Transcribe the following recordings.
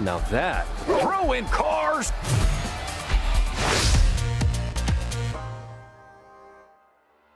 Now that... Throw in cars!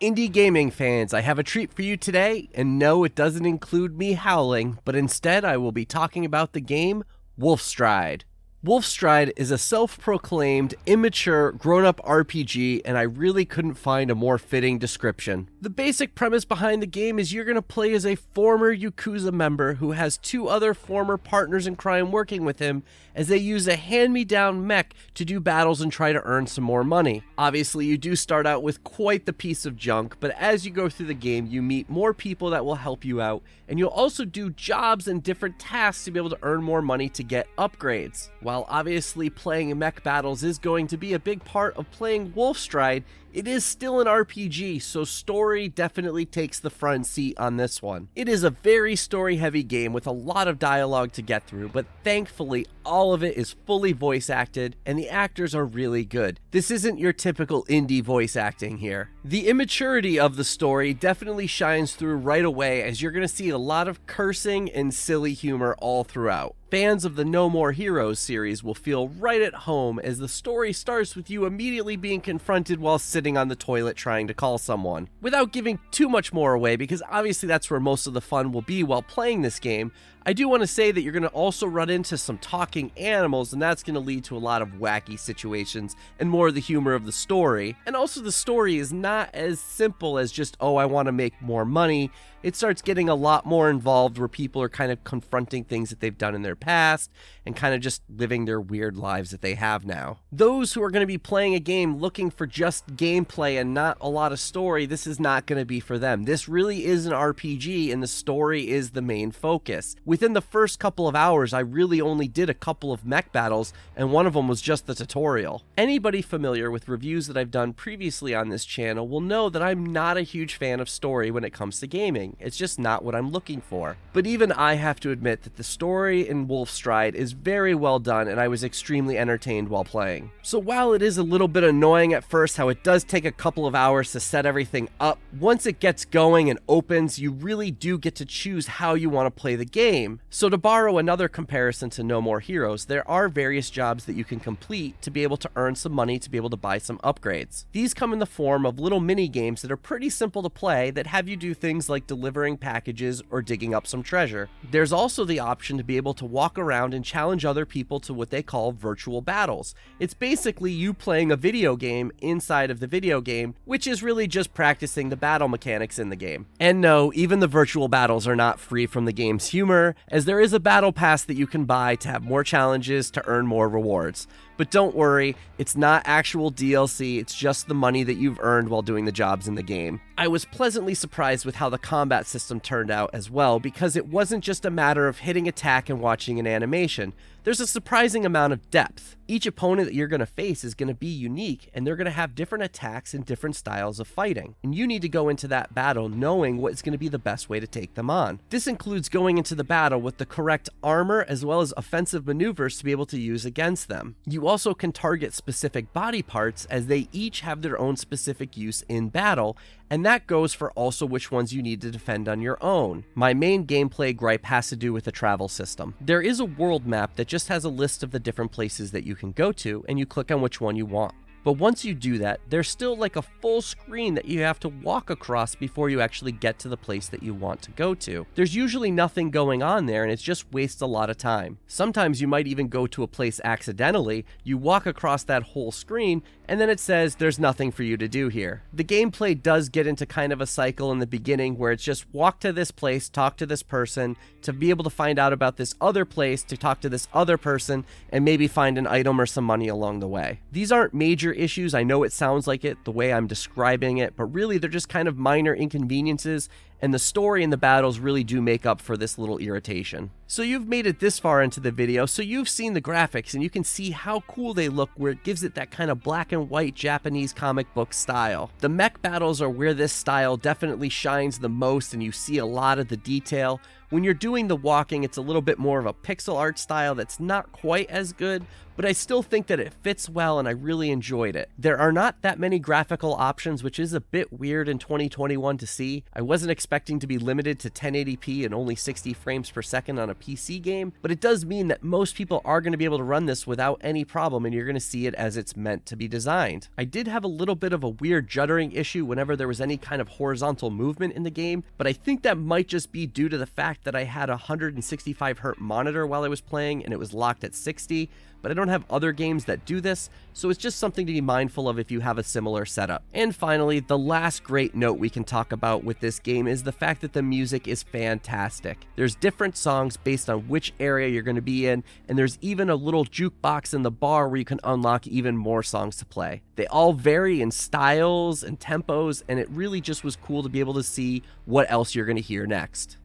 Indie gaming fans, I have a treat for you today, and no, it doesn't include me howling, but instead I will be talking about the game Wolfstride. Wolfstride is a self-proclaimed, immature, grown-up RPG, and I really couldn't find a more fitting description. The basic premise behind the game is you're going to play as a former Yakuza member who has two other former partners in crime working with him as they use a hand-me-down mech to do battles and try to earn some more money. Obviously, you do start out with quite the piece of junk, but as you go through the game, you meet more people that will help you out, and you'll also do jobs and different tasks to be able to earn more money to get upgrades. While obviously playing mech battles is going to be a big part of playing Wolfstride, it is still an RPG, so story definitely takes the front seat on this one. It is a very story-heavy game with a lot of dialogue to get through, but thankfully all of it is fully voice acted, and the actors are really good. This isn't your typical indie voice acting here. The immaturity of the story definitely shines through right away, as you're going to see a lot of cursing and silly humor all throughout. Fans of the No More Heroes series will feel right at home as the story starts with you immediately being confronted while sitting on the toilet trying to call someone. Without giving too much more away, because obviously that's where most of the fun will be while playing this game, I do want to say that you're going to also run into some talking animals, and that's going to lead to a lot of wacky situations and more of the humor of the story. And also the story is not as simple as just, oh, I want to make more money. It starts getting a lot more involved where people are kind of confronting things that they've done in their past and kind of just living their weird lives that they have now. Those who are going to be playing a game looking for just gameplay and not a lot of story, this is not going to be for them. This really is an RPG, and the story is the main focus. Within the first couple of hours, I really only did a couple of mech battles, and one of them was just the tutorial. Anybody familiar with reviews that I've done previously on this channel will know that I'm not a huge fan of story when it comes to gaming. It's just not what I'm looking for. But even I have to admit that the story in Wolfstride is very well done, and I was extremely entertained while playing. So while it is a little bit annoying at first how it does take a couple of hours to set everything up, once it gets going and opens, you really do get to choose how you want to play the game. So to borrow another comparison to No More Heroes, there are various jobs that you can complete to be able to earn some money to be able to buy some upgrades. These come in the form of little mini games that are pretty simple to play that have you do things like delivering packages or digging up some treasure. There's also the option to be able to walk around and challenge other people to what they call virtual battles. It's basically you playing a video game inside of the video game, which is really just practicing the battle mechanics in the game. And no, even the virtual battles are not free from the game's humor, as there is a battle pass that you can buy to have more challenges to earn more rewards. But don't worry, it's not actual DLC, it's just the money that you've earned while doing the jobs in the game. I was pleasantly surprised with how the combat system turned out as well, because it wasn't just a matter of hitting attack and watching an animation. There's a surprising amount of depth. Each opponent that you're going to face is going to be unique, and they're going to have different attacks and different styles of fighting. And you need to go into that battle knowing what's going to be the best way to take them on. This includes going into the battle with the correct armor as well as offensive maneuvers to be able to use against them. You also can target specific body parts, as they each have their own specific use in battle, and that goes for also which ones you need to defend on your own. My main gameplay gripe has to do with the travel system. There is a world map that just has a list of the different places that you can go to, and you click on which one you want. But once you do that, there's still like a full screen that you have to walk across before you actually get to the place that you want to go to. There's usually nothing going on there, and it just wastes a lot of time. Sometimes you might even go to a place accidentally, you walk across that whole screen, and then it says there's nothing for you to do here. The gameplay does get into kind of a cycle in the beginning where it's just walk to this place, talk to this person, to be able to find out about this other place, to talk to this other person, and maybe find an item or some money along the way. These aren't major issues. I know it sounds like it the way I'm describing it, but really they're just kind of minor inconveniences, and the story and the battles really do make up for this little irritation. So you've made it this far into the video, so you've seen the graphics and you can see how cool they look, where it gives it that kind of black and white Japanese comic book style. The mech battles are where this style definitely shines the most, and you see a lot of the detail. When you're doing the walking, it's a little bit more of a pixel art style that's not quite as good, but I still think that it fits well and I really enjoyed it. There are not that many graphical options, which is a bit weird in 2021 to see. I wasn't expecting expecting to be limited to 1080p and only 60 frames per second on a PC game, but it does mean that most people are going to be able to run this without any problem, and you're going to see it as it's meant to be designed. I did have a little bit of a weird juddering issue whenever there was any kind of horizontal movement in the game, but I think that might just be due to the fact that I had a 165Hz monitor while I was playing and it was locked at 60, but I don't have other games that do this, so it's just something to be mindful of if you have a similar setup. And finally, the last great note we can talk about with this game is the fact that the music is fantastic. There's different songs based on which area you're going to be in, and there's even a little jukebox in the bar where you can unlock even more songs to play. They all vary in styles and tempos, and it really just was cool to be able to see what else you're going to hear next.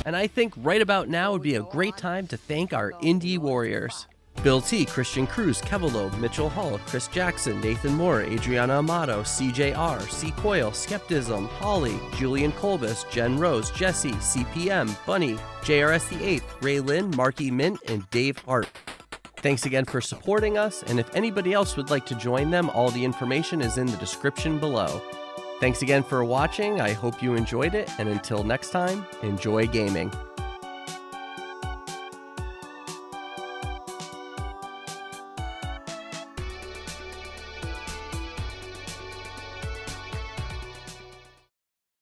And I think right about now would be a great time to thank our indie warriors. Bill T, Christian Cruz, Kevelo, Mitchell Hall, Chris Jackson, Nathan Moore, Adriana Amato, CJR, C Coyle, Skeptism, Holly, Julian Colbus, Jen Rose, Jesse, CPM, Bunny, JRS the 8th, Ray Lynn, Marky Mint, and Dave Hart. Thanks again for supporting us, and if anybody else would like to join them, all the information is in the description below. Thanks again for watching, I hope you enjoyed it, and until next time, enjoy gaming.